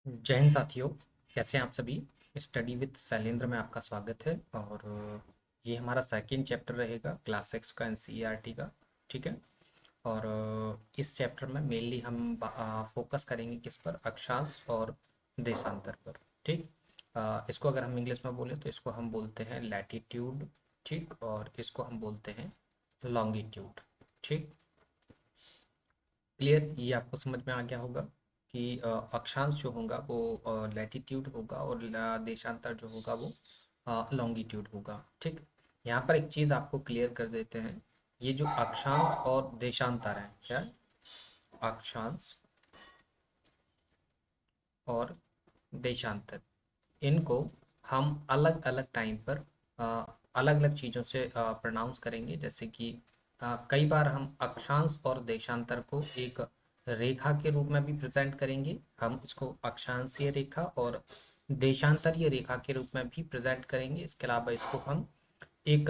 जय हिंद साथियों। कैसे हैं आप सभी। स्टडी विद शैलेंद्र में आपका स्वागत है। और ये हमारा सेकंड चैप्टर रहेगा क्लास 6 का एनसीईआरटी का। ठीक है। और इस चैप्टर में मेनली हम फोकस करेंगे किस पर, अक्षांश और देशांतर पर। ठीक। इसको अगर हम इंग्लिश में बोले तो इसको हम बोलते हैं लैटिट्यूड। ठीक। और इसको हम बोलते हैं लॉन्गिट्यूड। ठीक। क्लियर, ये आपको समझ में आ गया होगा कि अक्षांश जो होगा वो लैटिट्यूड होगा और देशांतर जो होगा वो लॉन्गिट्यूड होगा। ठीक। यहाँ पर एक चीज़ आपको क्लियर कर देते हैं। ये जो अक्षांश और देशांतर है, क्या है? अक्षांश और देशांतर, इनको हम अलग अलग टाइम पर अलग अलग चीज़ों से प्रोनाउंस करेंगे। जैसे कि कई बार हम अक्षांश और देशांतर को एक रेखा के रूप में भी प्रेजेंट करेंगे। हम इसको अक्षांशीय रेखा और देशांतरीय रेखा के रूप में भी प्रेजेंट करेंगे। इसके अलावा इसको हम एक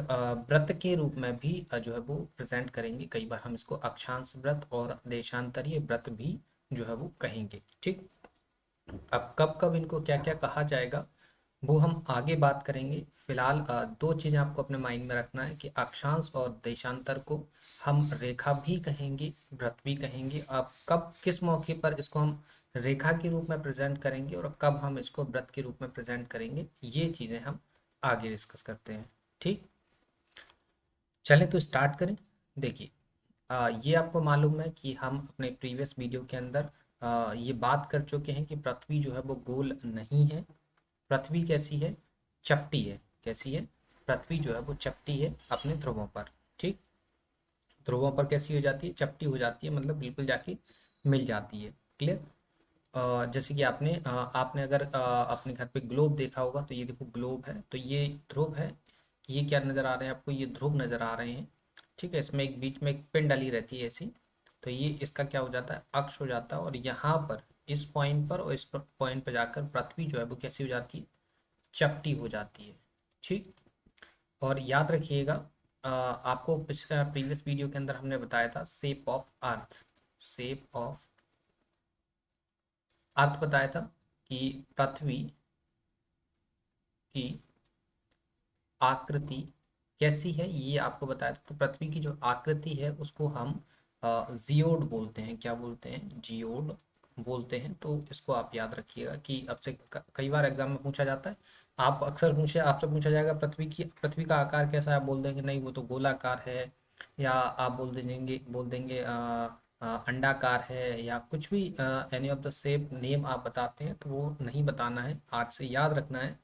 व्रत के रूप में भी जो है वो प्रेजेंट करेंगे। कई बार हम इसको अक्षांश व्रत और देशांतरीय व्रत भी जो है वो कहेंगे। ठीक। अब कब कब इनको क्या क्या कहा जाएगा वो हम आगे बात करेंगे। फिलहाल दो चीज़ें आपको अपने माइंड में रखना है कि अक्षांश और देशांतर को हम रेखा भी कहेंगे, व्रत भी कहेंगे। अब कब किस मौके पर इसको हम रेखा के रूप में प्रेजेंट करेंगे और कब हम इसको व्रत के रूप में प्रेजेंट करेंगे, ये चीज़ें हम आगे डिस्कस करते हैं। ठीक। चलें तो स्टार्ट करें। देखिए, ये आपको मालूम है कि हम अपने प्रीवियस वीडियो के अंदर ये बात कर चुके हैं कि पृथ्वी जो है वो गोल नहीं है। पृथ्वी कैसी है? चपटी है। कैसी है? पृथ्वी जो है वो चपटी है अपने ध्रुवों पर। ठीक। ध्रुवों पर कैसी हो जाती है? चपटी हो जाती है, मतलब बिल्कुल जाके मिल जाती है। क्लियर। जैसे कि आपने अगर अपने घर पे ग्लोब देखा होगा तो ये देखो ग्लोब है, तो ये ध्रुव है। ये क्या नज़र आ रहे हैं आपको? ये ध्रुव नज़र आ रहे हैं। ठीक है। इसमें एक बीच में एक पिन डली रहती है ऐसी। तो ये इसका क्या हो जाता है? अक्ष हो जाता है। और यहाँ पर इस पॉइंट पर और इस पॉइंट पर जाकर पृथ्वी जो है वो कैसी हो जाती है? चपटी हो जाती है। ठीक। और याद रखिएगा, आपको प्रीवियस वीडियो के अंदर हमने बताया था shape of earth. Shape of earth बताया था कि पृथ्वी की आकृति कैसी है, ये आपको बताया था। तो पृथ्वी की जो आकृति है उसको हम जियोड बोलते हैं। क्या बोलते हैं? जियोड बोलते हैं। तो इसको आप याद रखिएगा कि अब से कई बार एग्जाम में पूछा जाता है। आप अक्सर पूछे आपसे पूछा जाएगा पृथ्वी का आकार कैसा है, आप बोल देंगे नहीं वो तो गोलाकार है। या आप बोल देंगे अंडाकार है, या कुछ भी any of the shape name आप बताते हैं तो वो नहीं बताना है। आज से याद रखना है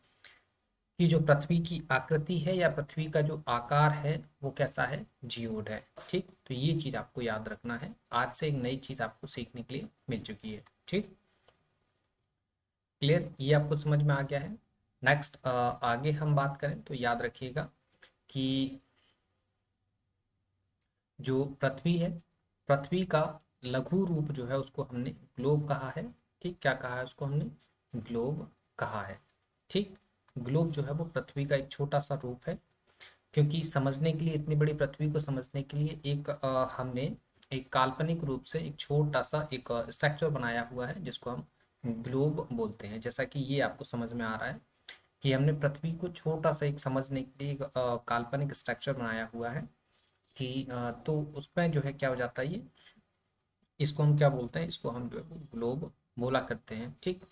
कि जो पृथ्वी की आकृति है या पृथ्वी का जो आकार है वो कैसा है? जियोड है। ठीक। तो ये चीज आपको याद रखना है। आज से एक नई चीज आपको सीखने के लिए मिल चुकी है। ठीक। क्लियर, ये आपको समझ में आ गया है। नेक्स्ट, आगे हम बात करें तो याद रखिएगा कि जो पृथ्वी है, पृथ्वी का लघु रूप जो है उसको हमने ग्लोब कहा है। ठीक। क्या कहा है उसको हमने? ग्लोब कहा है। ठीक। ग्लोब जो है वो पृथ्वी का एक छोटा सा रूप है। क्योंकि समझने के लिए, इतनी बड़ी पृथ्वी को समझने के लिए एक हमने एक काल्पनिक रूप से एक छोटा सा एक स्ट्रक्चर बनाया हुआ है जिसको हम ग्लोब बोलते हैं। जैसा कि ये आपको समझ में आ रहा है कि हमने पृथ्वी को छोटा सा एक समझने के लिए एक काल्पनिक स्ट्रक्चर बनाया हुआ है कि तो उसमें जो है क्या हो जाता है, ये इसको हम क्या बोलते हैं? इसको हम जो है वो ग्लोब बोला करते हैं। ठीक।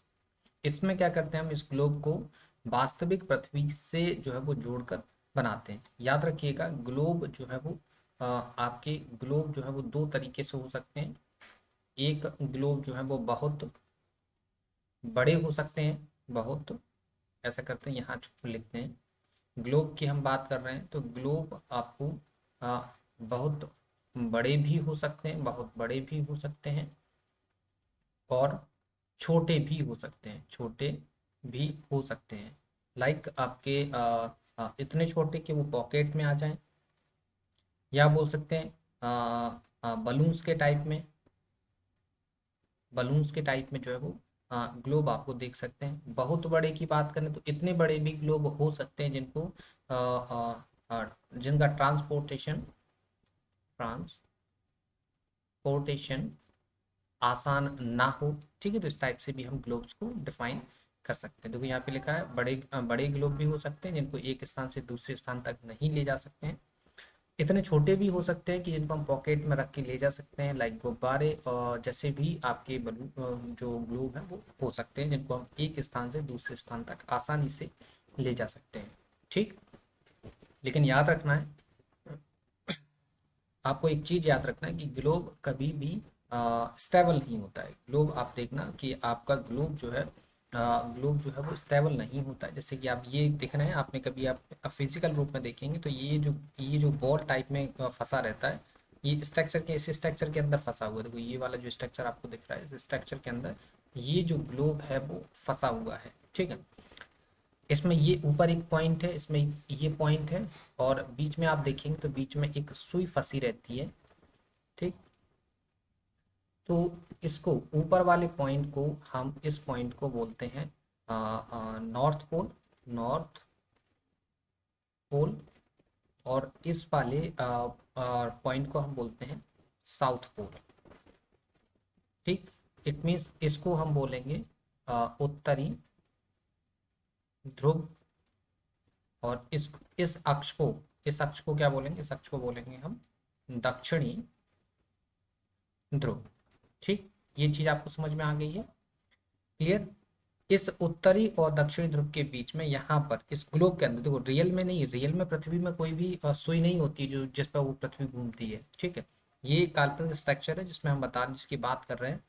इसमें क्या करते हैं, हम इस ग्लोब को वास्तविक पृथ्वी से जो है वो जोड़कर बनाते हैं। याद रखिएगा, ग्लोब जो है वो आपके ग्लोब जो है वो दो तरीके से हो सकते हैं। एक ग्लोब जो है वो बहुत बड़े हो सकते हैं। बहुत, ऐसा करते हैं यहाँ लिखते हैं। ग्लोब की हम बात कर रहे हैं तो ग्लोब आपको बहुत बड़े भी हो सकते हैं, बहुत बड़े भी हो सकते हैं, और छोटे भी हो सकते हैं, छोटे भी हो सकते हैं। लाइक आपके इतने छोटे कि वो पॉकेट में आ जाएं, या बोल सकते हैं बलून्स के टाइप में। बलून्स के टाइप में जो है वो ग्लोब आपको देख सकते हैं। बहुत बड़े की बात करें तो इतने बड़े भी ग्लोब हो सकते हैं जिनको जिनका ट्रांसपोर्टेशन आसान ना हो। ठीक है, तो इस टाइप से भी हम ग्लोब्स को डिफाइन कर सकते हैं। देखो यहाँ पे लिखा है बड़े ग्लोब भी हो सकते हैं जिनको एक स्थान से दूसरे स्थान तक नहीं ले जा सकते हैं। इतने छोटे भी हो सकते हैं कि जिनको हम पॉकेट में रख के ले जा सकते हैं, लाइक गुब्बारे और जैसे भी आपके जो ग्लोब है वो हो सकते हैं जिनको हम एक स्थान से दूसरे स्थान तक आसानी से ले जा सकते हैं। ठीक, लेकिन याद रखना है, आपको एक चीज याद रखना है कि ग्लोब कभी भी स्टेबल नहीं होता है। ग्लोब आप देखना कि आपका ग्लोब जो है, ग्लोब जो है वो स्टेबल नहीं होता है। जैसे कि आप ये देख रहे हैं, आपने कभी आप फिजिकल रूप में देखेंगे तो ये जो बॉल टाइप में फंसा रहता है, ये स्ट्रक्चर के इस स्ट्रक्चर के अंदर फंसा हुआ है। देखो ये वाला जो स्ट्रक्चर आपको दिख रहा है, इस स्ट्रक्चर के अंदर ये जो ग्लोब है वो फंसा हुआ है। ठीक है, इसमें ये ऊपर एक पॉइंट है, इसमें ये पॉइंट है, और बीच में आप देखेंगे तो बीच में एक सुई फंसी रहती है। ठीक, तो इसको ऊपर वाले पॉइंट को हम इस पॉइंट को बोलते हैं नॉर्थ पोल, नॉर्थ पोल, और इस वाले पॉइंट को हम बोलते हैं साउथ पोल। ठीक, इट मीन्स इसको हम बोलेंगे उत्तरी ध्रुव, और इस अक्ष को क्या बोलेंगे, इस अक्ष को बोलेंगे हम दक्षिणी ध्रुव। ठीक, ये चीज आपको समझ में आ गई है, क्लियर। इस उत्तरी और दक्षिणी ध्रुव के बीच में यहाँ पर इस ग्लोब के अंदर, देखो रियल में नहीं, रियल में पृथ्वी में कोई भी सुई नहीं होती जो जिस पर वो पृथ्वी घूमती है। ठीक है, ये काल्पनिक स्ट्रक्चर है जिसमें हम जिसकी बात कर रहे हैं,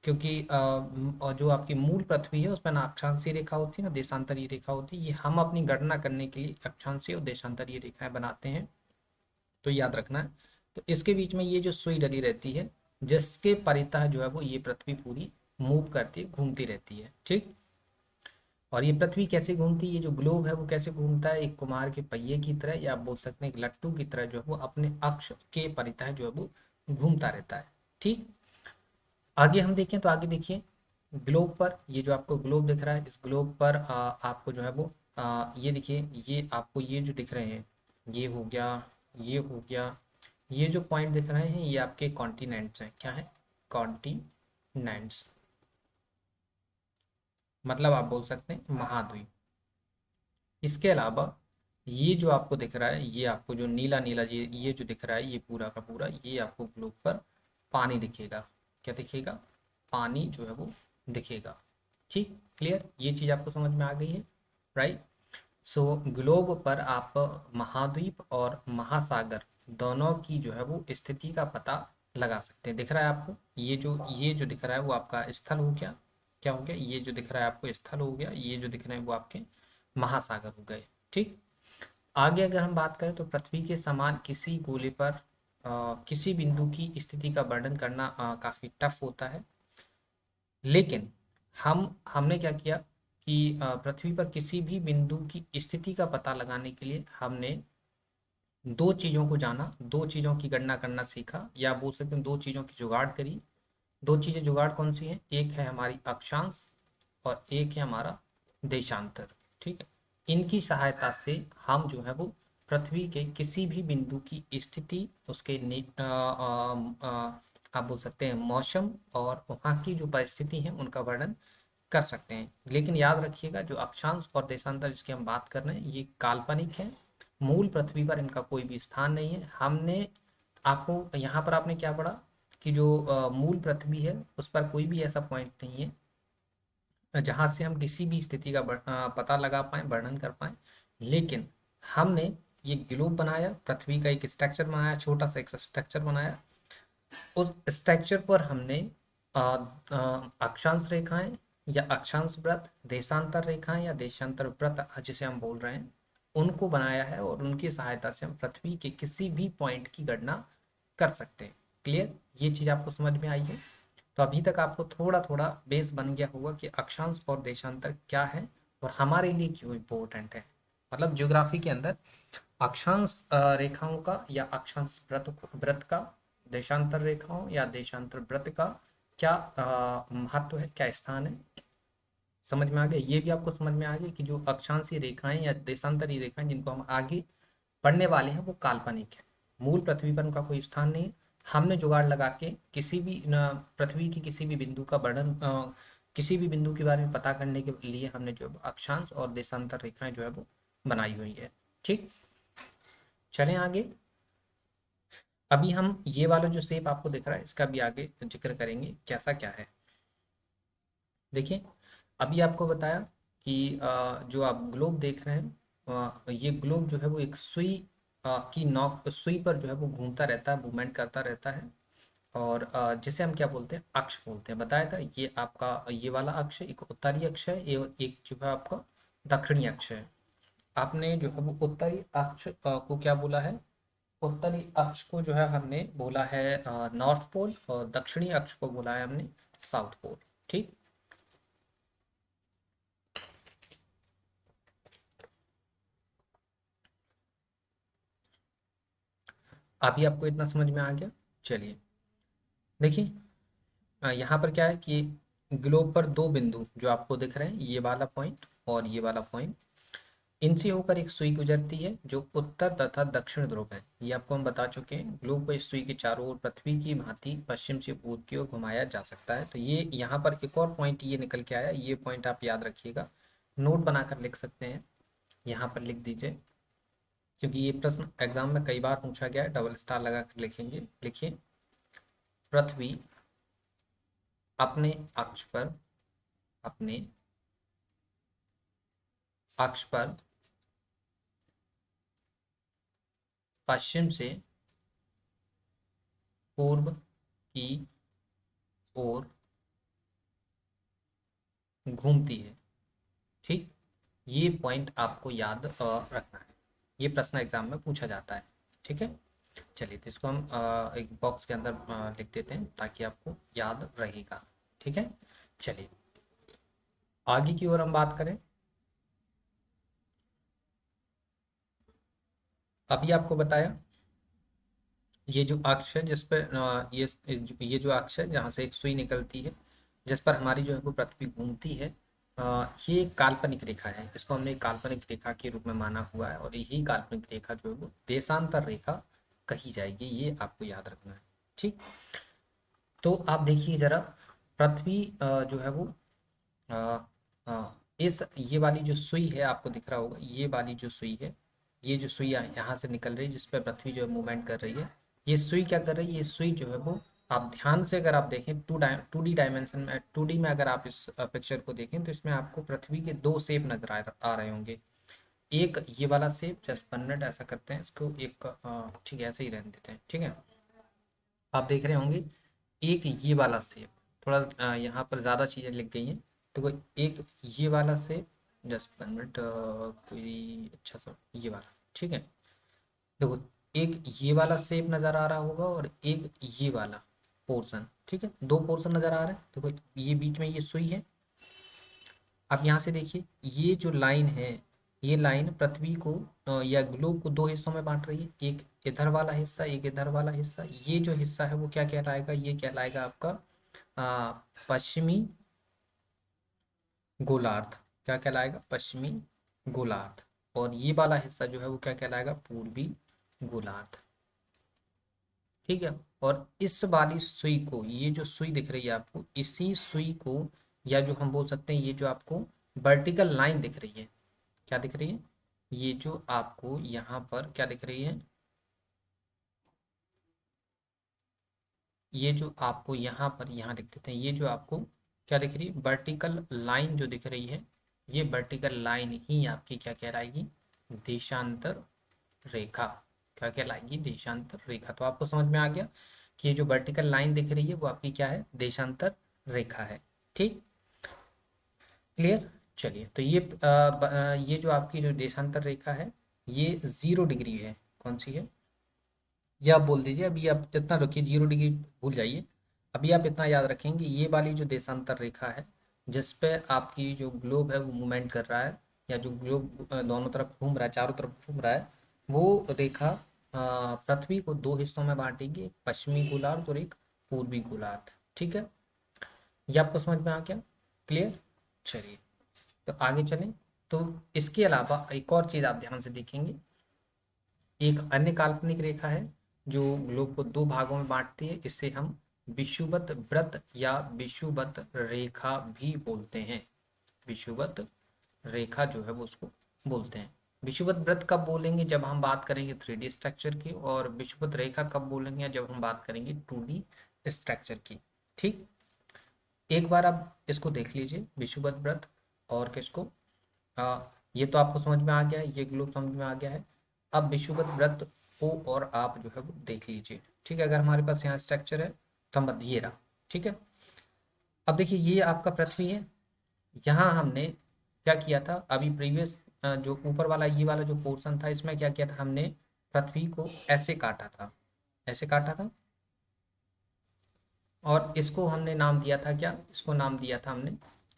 क्योंकि और जो आपकी मूल पृथ्वी है उस पर ना अक्षांशीय रेखा होती है ना देशांतरीय रेखा होती है। ये हम अपनी गणना करने के लिए अक्षांशीय और देशांतरीय रेखाएं बनाते हैं, तो याद रखना है। तो इसके बीच में ये जो सुई डली रहती है, जिसके परितः जो है वो ये पृथ्वी पूरी मूव करती है, घूमती रहती है। ठीक, और ये पृथ्वी कैसे घूमती है, ये जो ग्लोब है वो कैसे घूमता है, एक कुमार के पहिए की तरह, या आप बोल सकते हैं एक लट्टू की तरह जो है वो अपने अक्ष के परितः जो है वो घूमता रहता है। ठीक, आगे हम देखें तो आगे देखिए, ग्लोब पर ये जो आपको ग्लोब दिख रहा है, इस ग्लोब पर आपको जो है वो ये देखिए, ये आपको ये जो दिख रहे हैं, ये हो गया, ये हो गया, ये जो पॉइंट दिख रहे हैं ये आपके कॉन्टिनेंट्स हैं। क्या है, कॉन्टिनेंट्स, मतलब आप बोल सकते हैं महाद्वीप। इसके अलावा ये जो आपको दिख रहा है, ये आपको जो नीला नीला ये जो दिख रहा है, ये पूरा का पूरा ये आपको ग्लोब पर पानी दिखेगा। क्या दिखेगा, पानी जो है वो दिखेगा। ठीक, क्लियर, ये चीज़ आपको समझ में आ गई है, राइट। सो ग्लोब पर आप महाद्वीप और महासागर दोनों की जो है वो स्थिति का पता लगा सकते हैं। दिख रहा है आपको, ये जो दिख रहा है वो आपका स्थल हो गया। क्या हो गया, ये जो दिख रहा है आपको स्थल हो गया, ये जो दिख रहे हैं वो आपके महासागर हो गए। ठीक, आगे अगर हम बात करें तो पृथ्वी के समान किसी गोले पर किसी बिंदु की स्थिति का वर्णन करना काफी टफ होता है, लेकिन हमने क्या किया कि पृथ्वी पर किसी भी बिंदु की स्थिति का पता लगाने के लिए हमने दो चीजों को जाना, दो चीजों की गणना करना सीखा, या बोल सकते हैं दो चीजों की जुगाड़ करी। दो चीजें जुगाड़ कौन सी हैं, एक है हमारी अक्षांश और एक है हमारा देशांतर। ठीक है, इनकी सहायता से हम जो है वो पृथ्वी के किसी भी बिंदु की स्थिति, उसके आप बोल सकते हैं मौसम और वहाँ की जो परिस्थिति है उनका वर्णन कर सकते हैं। लेकिन याद रखिएगा, जो अक्षांश और देशांतर जिसकी हम बात कर रहे हैं ये काल्पनिक है, मूल पृथ्वी पर इनका कोई भी स्थान नहीं है। हमने आपको यहाँ पर आपने क्या पढ़ा कि जो मूल पृथ्वी है उस पर कोई भी ऐसा पॉइंट नहीं है जहां से हम किसी भी स्थिति का पता लगा पाए, वर्णन कर पाए। लेकिन हमने ये ग्लोब बनाया, पृथ्वी का एक स्ट्रक्चर बनाया, छोटा सा एक स्ट्रक्चर बनाया, उस स्ट्रक्चर पर हमने अक्षांश रेखाएं या अक्षांश व्रत, देशांतर रेखाएं या देशांतर व्रत जिसे हम बोल रहे हैं, उनको बनाया है, और उनकी सहायता से हम पृथ्वी के किसी भी पॉइंट की गणना कर सकते हैं। क्लियर, ये चीज आपको समझ में आई है। तो अभी तक आपको थोड़ा थोड़ा बेस बन गया होगा कि अक्षांश और देशांतर क्या है और हमारे लिए क्यों इम्पोर्टेंट है। मतलब ज्योग्राफी के अंदर अक्षांश रेखाओं का या अक्षांश व्रत का, देशांतर रेखाओं या देशांतर व्रत का क्या महत्व है, क्या स्थान है, समझ में आ गया। ये भी आपको समझ में आ गया कि जो अक्षांशीय रेखाएं या देशांतरीय रेखाएं जिनको हम आगे पढ़ने वाले हैं वो काल्पनिक है, मूल पृथ्वी पर उनका कोई स्थान नहीं है। हमने जुगाड़ लगा के किसी भी पृथ्वी की किसी भी बिंदु का वर्णन किसी भी बिंदु के बारे में पता करने के लिए हमने जो अक्षांश और देशांतर रेखाएं जो है वो बनाई हुई है। ठीक, चलें आगे। अभी हम ये वाला जो शेप आपको दिख रहा है इसका भी आगे जिक्र करेंगे कैसा क्या है। देखिए, अभी आपको बताया कि जो आप ग्लोब देख रहे हैं, ये ग्लोब जो है वो एक सुई की नोक, सुई पर जो है वो घूमता रहता है, मूवमेंट करता रहता है। और जिसे हम क्या बोलते हैं, अक्ष बोलते हैं। बताया था ये आपका ये वाला अक्ष एक उत्तरी अक्ष है, और एक जो है आपका दक्षिणी अक्ष है। आपने जो है वो उत्तरी अक्ष को क्या बोला है, उत्तरी अक्ष को जो है हमने बोला है नॉर्थ पोल, और दक्षिणी अक्ष को बोला है हमने साउथ पोल। ठीक, अभी आपको इतना समझ में आ गया। चलिए देखिए, यहाँ पर क्या है कि ग्लोब पर दो बिंदु जो आपको दिख रहे हैं, ये वाला पॉइंट और ये वाला पॉइंट, इनसे होकर एक सुई गुजरती है जो उत्तर तथा दक्षिण ध्रुव है। ये आपको हम बता चुके हैं। ग्लोब को इस सुई के चारों ओर पृथ्वी की भांति पश्चिम से पूर्व की ओर घुमाया जा सकता है। तो ये यहाँ पर एक और पॉइंट ये निकल के आया, ये पॉइंट आप याद रखिएगा, नोट बनाकर लिख सकते हैं, यहाँ पर लिख दीजिए, क्योंकि ये प्रश्न एग्जाम में कई बार पूछा गया है। डबल स्टार लगा कर लिखेंगे। लिखिए, पृथ्वी अपने अक्ष पर, अपने अक्ष पर पश्चिम से पूर्व की ओर घूमती है। ठीक, ये पॉइंट आपको याद रखना है, ये प्रश्न एग्जाम में पूछा जाता है। ठीक है, चलिए तो इसको हम एक बॉक्स के अंदर लिख देते हैं ताकि आपको याद रहेगा। ठीक है, चलिए आगे की ओर हम बात करें। अभी आपको बताया ये जो अक्ष है जिस पर ये जो अक्ष है जहाँ से एक सुई निकलती है, जिस पर हमारी जो है वो पृथ्वी घूमती है, ये एक काल्पनिक रेखा है। इसको हमने एक काल्पनिक रेखा के रूप में माना हुआ है, और यही काल्पनिक रेखा जो है वो देशांतर रेखा कही जाएगी, ये आपको याद रखना है। ठीक, तो आप देखिए जरा, पृथ्वी जो है वो अ, इस ये वाली जो सुई है आपको दिख रहा होगा, ये वाली जो सुई है, ये जो सुई यहाँ से निकल रही है जिस पर पृथ्वी जो है मूवमेंट कर रही है, ये सुई क्या कर रही है, ये सुई जो है वो, आप ध्यान से अगर आप देखें टू डी डायमेंशन में, 2D में अगर आप इस पिक्चर को देखें तो इसमें आपको पृथ्वी के दो शेप नजर आ रहे होंगे। एक ये वाला शेप, जस्ट 1 मिनट ऐसा करते हैं इसको, एक ठीक है ऐसे ही रहने देते हैं। ठीक है, आप देख रहे होंगे एक ये वाला शेप, थोड़ा यहाँ पर ज़्यादा चीज़ें लिख गई हैं, तो कोई एक ये वाला शेप, जस्ट 1 मिनट, कोई अच्छा सा ये वाला। ठीक है, देखो, एक ये वाला शेप नज़र आ रहा होगा और एक ये वाला पोर्शन। ठीक है, दो पोर्शन नज़र आ रहे हैं। देखो, ये बीच में ये सुई है। आप यहाँ से देखिए, ये जो लाइन है, ये लाइन पृथ्वी को या ग्लोब को दो हिस्सों में बांट रही है, एक इधर वाला हिस्सा, एक इधर वाला हिस्सा। ये जो हिस्सा है वो क्या कहलाएगा, ये कहलाएगा आपका पश्चिमी गोलार्ध। क्या कहलाएगा, पश्चिमी गोलार्ध। और ये वाला हिस्सा जो है वो क्या कहलाएगा, पूर्वी गोलार्ध। ठीक है, और इस वाली सुई को, ये जो सुई दिख रही है आपको, इसी सुई को, या जो हम बोल सकते हैं ये जो आपको वर्टिकल लाइन दिख रही है, क्या दिख रही है, ये जो आपको यहाँ पर क्या दिख रही है, ये जो आपको यहाँ पर, यहाँ लिख देते हैं, ये जो आपको क्या दिख रही है, वर्टिकल लाइन जो दिख रही है, ये वर्टिकल लाइन ही आपकी क्या कहलाएगी, देशांतर रेखा। क्या कहलाएगी, देशांतर रेखा। तो आपको समझ में आ गया कि ये जो वर्टिकल लाइन दिख रही है वो आपकी क्या है, देशांतर रेखा है। ठीक, क्लियर। चलिए, तो ये जो आपकी जो देशांतर रेखा है, ये 0 डिग्री है। कौन सी है, ये आप बोल दीजिए। अभी आप इतना रखिए, 0 डिग्री भूल जाइए। अभी आप इतना याद रखेंगे, ये वाली जो देशांतर रेखा है जिस पे आपकी जो ग्लोब है वो मूवमेंट कर रहा है, या जो ग्लोब दोनों तरफ घूम रहा है, चारों तरफ घूम रहा है, वो रेखा पृथ्वी को दो हिस्सों में बांटेगी, एक पश्चिमी गोलार्ध और एक पूर्वी गोलार्ध। ठीक है, ये आपको समझ में आ गया, क्लियर। चलिए तो आगे चलें। तो इसके अलावा एक और चीज़ आप ध्यान से देखेंगे, एक अन्य काल्पनिक रेखा है जो ग्लोब को दो भागों में बांटती है, इसे हम विषुवत वृत्त या विषुवत रेखा भी बोलते हैं। विषुवत रेखा जो है वो उसको बोलते हैं। विषुवत वृत्त कब बोलेंगे? जब हम बात करेंगे 3D स्ट्रक्चर की, और विषुवत रेखा कब बोलेंगे? जब हम बात करेंगे 2D स्ट्रक्चर की। ठीक, एक बार आप इसको देख लीजिए, विषुवत वृत्त और किसको, ये तो आपको समझ में आ गया है, ये ग्लोब समझ में आ गया है। अब विषुवत वृत्त को और आप जो है वो देख लीजिए। ठीक है, अगर हमारे पास यहाँ स्ट्रक्चर है तो हम ये रहा। ठीक है, अब देखिए ये आपका पृथ्वी है। यहाँ हमने क्या किया था अभी प्रीवियस, जो ऊपर वाला ये वाला जो पोर्शन था, इसमें क्या किया था हमने, पृथ्वी को ऐसे काटा था, ऐसे काटा था, और इसको हमने नाम दिया था क्या, इसको नाम दिया था हमने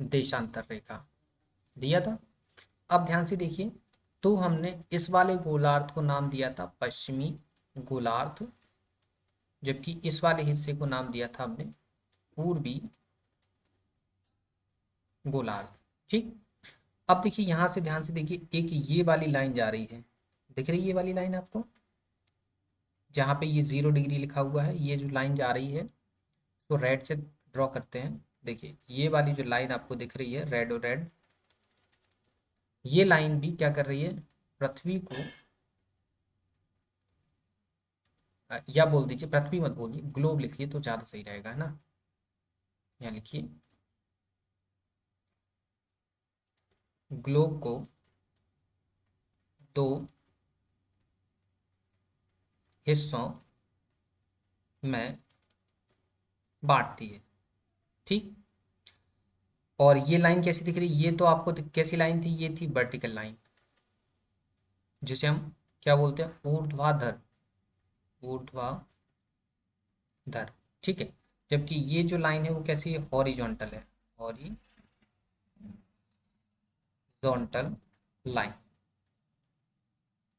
देशांतर रेखा, दिया था। अब ध्यान से देखिए, तो हमने इस वाले गोलार्ध को नाम दिया था पश्चिमी गोलार्ध, जबकि इस वाले हिस्से को नाम दिया था हमने पूर्वी गोलार्ध। ठीक, अब देखिए यहां से ध्यान से देखिए, एक ये वाली लाइन जा रही है, दिख रही है ये वाली लाइन आपको, जहाँ पे ये 0 डिग्री लिखा हुआ है, ये जो लाइन जा रही है तो रेड से ड्रॉ करते हैं। देखिए ये वाली जो लाइन आपको दिख रही है रेड और रेड, ये लाइन भी क्या कर रही है, पृथ्वी को, या बोल दीजिए, पृथ्वी मत बोलिए, ग्लोब लिखिए तो ज्यादा सही रहेगा, है ना। यहाँ लिखिए, ग्लोब को दो हिस्सों में बांटती है। ठीक, और ये लाइन कैसी दिख रही है, ये तो आपको कैसी लाइन थी, ये थी वर्टिकल लाइन, जिसे हम क्या बोलते हैं, ऊर्ध्वाधर, ऊर्ध्वाधर। ठीक है, जबकि ये जो लाइन है वो कैसी है, हॉरिजॉन्टल है, हॉरिजॉन्टल लाइन।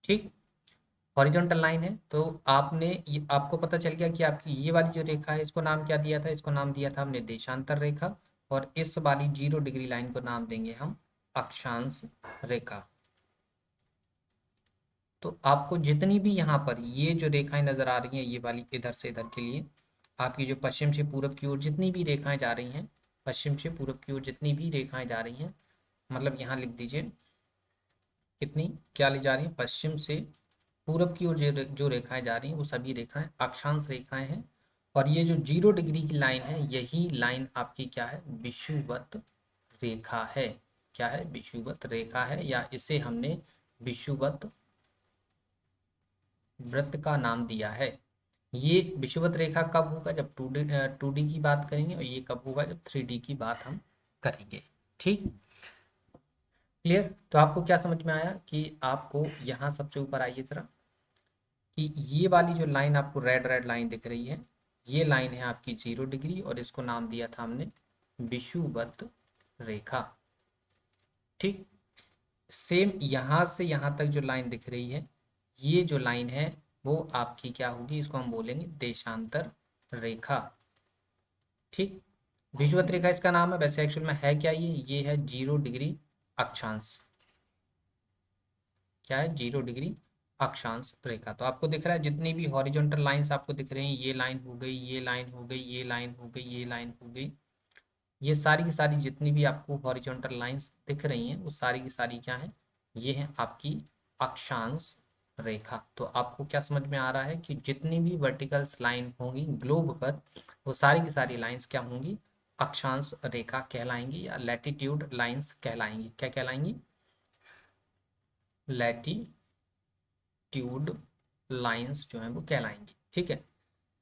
ठीक, हॉरिजॉन्टल लाइन है, तो आपने ये, आपको पता चल गया कि आपकी ये वाली जो रेखा है इसको नाम क्या दिया था, इसको नाम दिया था हमने देशांतर रेखा, और इस वाली 0 डिग्री लाइन को नाम देंगे हम अक्षांश रेखा। तो आपको जितनी भी यहाँ पर ये जो रेखाएं नजर आ रही हैं, ये वाली इधर से इधर के लिए, आपकी जो पश्चिम से पूरब की ओर जितनी भी रेखाएं जा रही हैं, पश्चिम से पूरब की ओर जितनी भी रेखाएं जा रही हैं, मतलब यहाँ लिख दीजिए कितनी, क्या ले जा रही हैं, पश्चिम से पूरब की ओर जो रेखाएं जा रही हैं वो सभी रेखाएं अक्षांश रेखाएं हैं। और ये जो 0 डिग्री की लाइन है, यही लाइन आपकी क्या है, विषुवत रेखा है। क्या है, विषुवत रेखा है, या इसे हमने विषुवत वृत्त का नाम दिया है। ये विषुवत रेखा कब होगा, जब 2D की बात करेंगे, और ये कब होगा, जब 3D की बात हम करेंगे। ठीक, क्लियर। तो आपको क्या समझ में आया कि आपको यहाँ सबसे ऊपर आइए जरा, कि ये वाली जो लाइन आपको रेड रेड लाइन दिख रही है, ये लाइन है आपकी 0 डिग्री, और इसको नाम दिया था हमने विषुवत रेखा। ठीक, सेम यहाँ से यहाँ तक जो लाइन दिख रही है, ये जो लाइन है वो आपकी क्या होगी, इसको हम बोलेंगे देशांतर रेखा। ठीक, विषुवत रेखा इसका नाम है, वैसे एक्चुअल में है क्या, ये है 0 डिग्री अक्षांश। क्या है, 0 डिग्री अक्षांश रेखा। तो आपको दिख रहा है जितनी भी हॉरिजॉन्टल लाइंस आपको दिख रही हैं, ये लाइन हो गई, ये लाइन हो गई, ये लाइन हो गई, ये लाइन हो गई, ये सारी की सारी जितनी भी आपको हॉरिजॉन्टल लाइंस दिख रही हैं, वो सारी की सारी क्या है, ये है आपकी अक्षांश रेखा। तो आपको क्या समझ में आ रहा है कि जितनी भी वर्टिकल्स लाइन होंगी ग्लोब पर, वो सारी की सारी लाइंस क्या होंगी, अक्षांश रेखा कहलाएंगी, या लैटिट्यूड लाइंस कहलाएंगी। क्या कहलाएंगी, लैटिट्यूड लाइंस जो है वो कहलाएंगी। ठीक है,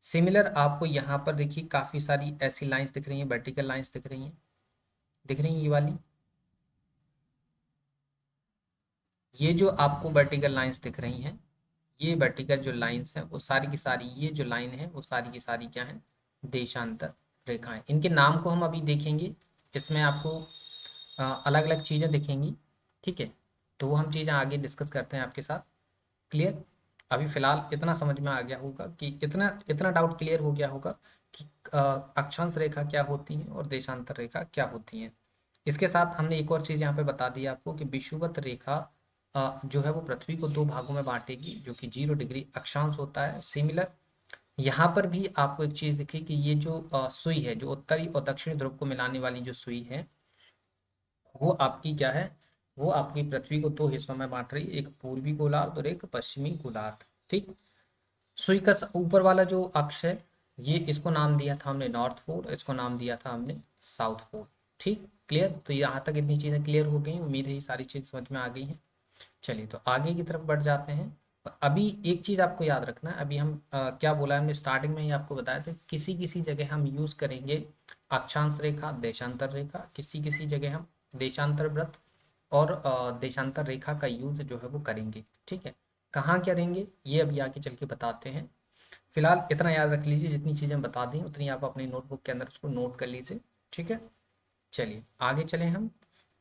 सिमिलर आपको यहाँ पर देखिए काफी सारी ऐसी लाइंस दिख रही हैं, वर्टिकल लाइंस दिख रही हैं, दिख रही हैं ये वाली, ये जो आपको वर्टिकल लाइंस दिख रही हैं, ये वर्टिकल जो लाइंस हैं वो सारी की सारी, ये जो लाइन है वो सारी की सारी क्या है, देशांतर रेखाएं। इनके नाम को हम अभी देखेंगे, इसमें आपको अलग अलग चीज़ें दिखेंगी। ठीक है, तो वो हम चीज़ें आगे डिस्कस करते हैं आपके साथ। क्लियर, अभी फिलहाल इतना समझ में आ गया होगा, कि इतना इतना डाउट क्लियर हो गया होगा कि अक्षांश रेखा क्या होती है और देशांतर रेखा क्या होती है। इसके साथ हमने एक और चीज़ यहाँ पे बता दी आपको, कि विषुवत रेखा जो है वो पृथ्वी को दो भागों में बांटेगी, जो कि 0 डिग्री अक्षांश होता है। सिमिलर यहाँ पर भी आपको एक चीज दिखी कि ये जो सुई है, जो उत्तरी और दक्षिणी ध्रुव को मिलाने वाली जो सुई है, वो आपकी क्या है, वो आपकी पृथ्वी को दो हिस्सों में बांट रही है, एक पूर्वी गोलार्ध और एक पश्चिमी गोलार्ध। ठीक। सुई का ऊपर वाला जो अक्ष है, ये इसको नाम दिया था हमने नॉर्थ पोल, इसको नाम दिया था हमने साउथ पोल। ठीक, क्लियर। तो यहाँ तक इतनी चीजें क्लियर हो गई, उम्मीद है ये सारी चीज समझ में आ गई हैं। चलिए तो आगे की तरफ बढ़ जाते हैं। अभी एक चीज आपको याद रखना है, अभी हम क्या बोला है, हमने स्टार्टिंग में ही आपको बताया था, किसी किसी जगह हम यूज करेंगे अक्षांश रेखा, देशांतर रेखा, किसी किसी जगह हम देशांतर वृत्त और देशांतर रेखा का यूज जो है वो करेंगे। ठीक है, कहाँ करेंगे ये अभी आगे चल के बताते हैं। फिलहाल इतना याद रख लीजिए, जितनी चीजें बता दी उतनी आप अपनी नोटबुक के अंदर उसको नोट कर लीजिए। ठीक है, चलिए आगे चलें हम,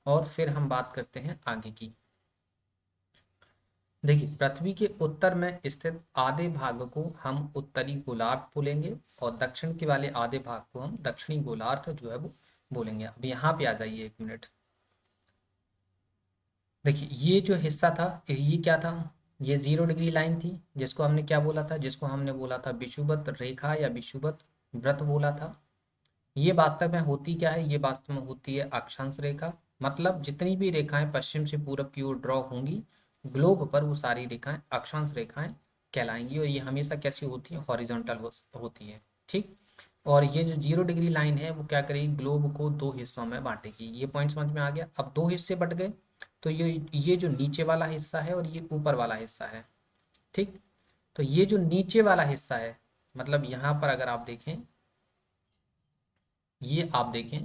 और फिर हम बात करते हैं आगे की। देखिए, पृथ्वी के उत्तर में स्थित आधे भाग को हम उत्तरी गोलार्ध बोलेंगे, और दक्षिण के वाले आधे भाग को हम दक्षिणी गोलार्ध जो है वो बोलेंगे। अब यहाँ पे आ जाइए एक मिनट। देखिए, ये जो हिस्सा था, ये क्या था, ये 0 डिग्री लाइन थी, जिसको हमने क्या बोला था, जिसको हमने बोला था विषुवत रेखा या विषुवत व्रत बोला था। ये वास्तव में होती क्या है, ये वास्तव में होती है अक्षांश रेखा। मतलब जितनी भी रेखाएं पश्चिम से पूरब की ओर ड्रॉ होंगी ग्लोब पर, वो सारी रेखाएं अक्षांश रेखाएं कहलाएंगी, और ये हमेशा कैसी होती है, हॉरिजॉन्टल होती है। ठीक। और ये जो 0 डिग्री लाइन है वो क्या करेगी, ग्लोब को दो हिस्सों में बांटेगी। ये पॉइंट समझ में आ गया। अब दो हिस्से बट गए, तो ये जो नीचे वाला हिस्सा है और ये ऊपर वाला हिस्सा है। ठीक। तो ये जो नीचे वाला हिस्सा है, मतलब यहाँ पर अगर आप देखें, ये आप देखें